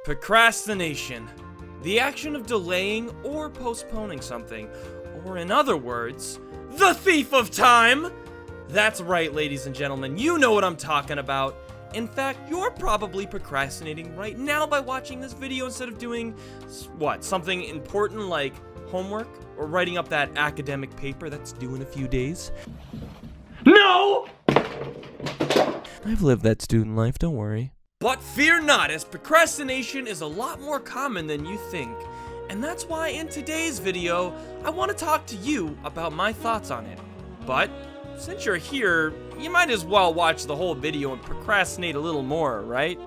Procrastination. The action of delaying or postponing something. Or in other words, the thief of time! That's right, ladies and gentlemen, you know what I'm talking about. In fact, you're probably procrastinating right now by watching this video instead of doing, something important like homework or writing up that academic paper that's due in a few days. No! I've lived that student life, don't worry. But fear not, as procrastination is a lot more common than you think. And that's why in today's video, I want to talk to you about my thoughts on it. But since you're here, you might as well watch the whole video and procrastinate a little more, right?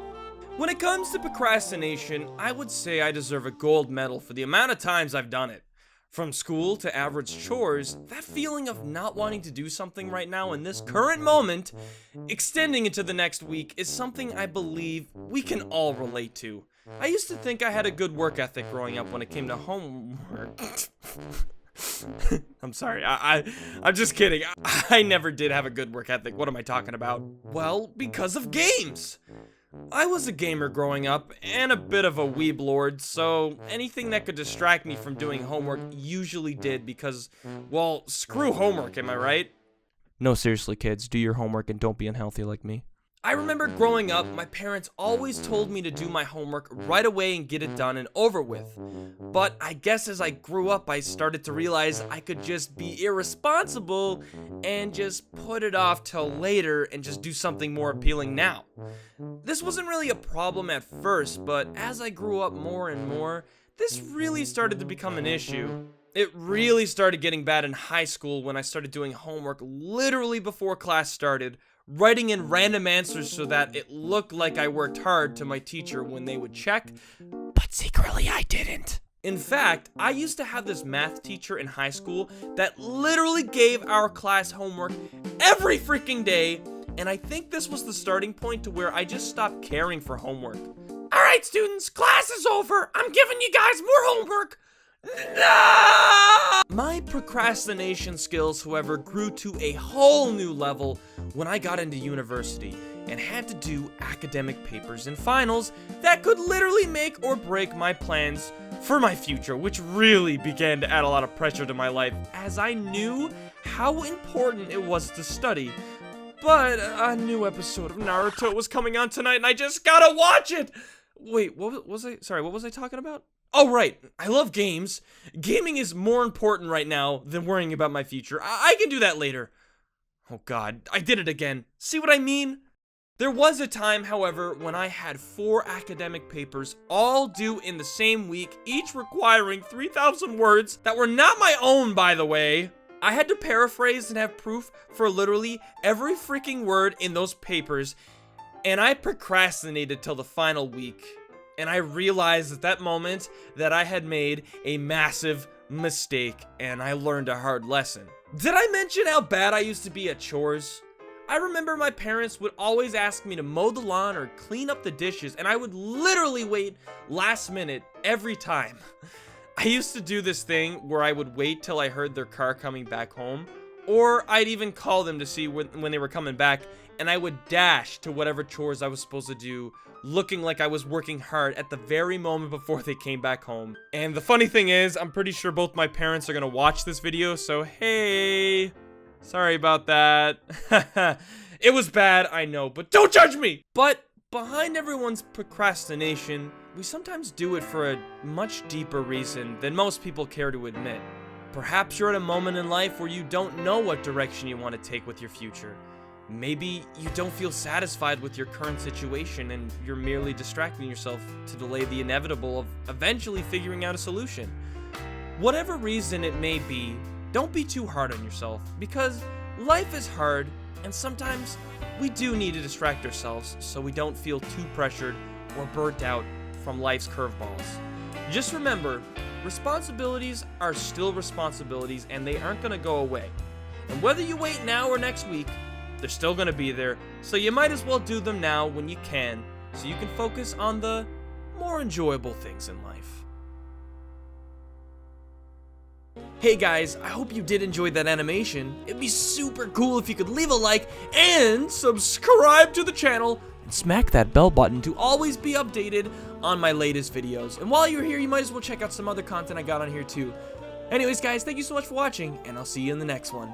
When it comes to procrastination, I would say I deserve a gold medal for the amount of times I've done it. From school to average chores, that feeling of not wanting to do something right now in this current moment, extending into the next week, is something I believe we can all relate to. I used to think I had a good work ethic growing up when it came to homework. I'm sorry, I'm just kidding. I never did have a good work ethic. What am I talking about? Well, because of games. I was a gamer growing up, and a bit of a weeb lord, so anything that could distract me from doing homework usually did because, well, screw homework, am I right? No, seriously, kids, do your homework and don't be unhealthy like me. I remember growing up, my parents always told me to do my homework right away and get it done and over with. But I guess as I grew up, I started to realize I could just be irresponsible and just put it off till later and just do something more appealing now. This wasn't really a problem at first, but as I grew up more and more, this really started to become an issue. It really started getting bad in high school when I started doing homework literally before class started, writing in random answers so that it looked like I worked hard to my teacher when they would check, but secretly I didn't. In fact, I used to have this math teacher in high school that literally gave our class homework every freaking day, and I think this was the starting point to where I just stopped caring for homework. Alright students, class is over. I'm giving you guys more homework. No! My procrastination skills, however, grew to a whole new level when I got into university and had to do academic papers and finals that could literally make or break my plans for my future, which really began to add a lot of pressure to my life as I knew how important it was to study. But a new episode of Naruto was coming on tonight and I just gotta watch it! Wait, what was I talking about? Oh, right. I love games. Gaming is more important right now than worrying about my future. I can do that later. Oh god, I did it again. See what I mean? There was a time, however, when I had 4 academic papers all due in the same week, each requiring 3,000 words that were not my own, by the way. I had to paraphrase and have proof for literally every freaking word in those papers, and I procrastinated till the final week. And I realized at that moment that I had made a massive mistake, and I learned a hard lesson. Did I mention how bad I used to be at chores? I remember my parents would always ask me to mow the lawn or clean up the dishes, and I would literally wait last minute every time. I used to do this thing where I would wait till I heard their car coming back home, or I'd even call them to see when they were coming back, and I would dash to whatever chores I was supposed to do, looking like I was working hard at the very moment before they came back home. And the funny thing is, I'm pretty sure both my parents are gonna watch this video, so hey, sorry about that. It was bad, I know, but don't judge me! But behind everyone's procrastination, we sometimes do it for a much deeper reason than most people care to admit. Perhaps you're at a moment in life where you don't know what direction you want to take with your future. Maybe you don't feel satisfied with your current situation and you're merely distracting yourself to delay the inevitable of eventually figuring out a solution. Whatever reason it may be, don't be too hard on yourself because life is hard and sometimes we do need to distract ourselves so we don't feel too pressured or burnt out from life's curveballs. Just remember, responsibilities are still responsibilities and they aren't going to go away. And whether you wait now or next week, they're still going to be there, so you might as well do them now when you can, so you can focus on the more enjoyable things in life. Hey guys, I hope you did enjoy that animation. It'd be super cool if you could leave a like and subscribe to the channel and smack that bell button to always be updated on my latest videos. And while you're here, you might as well check out some other content I got on here too. Anyways, guys, thank you so much for watching, and I'll see you in the next one.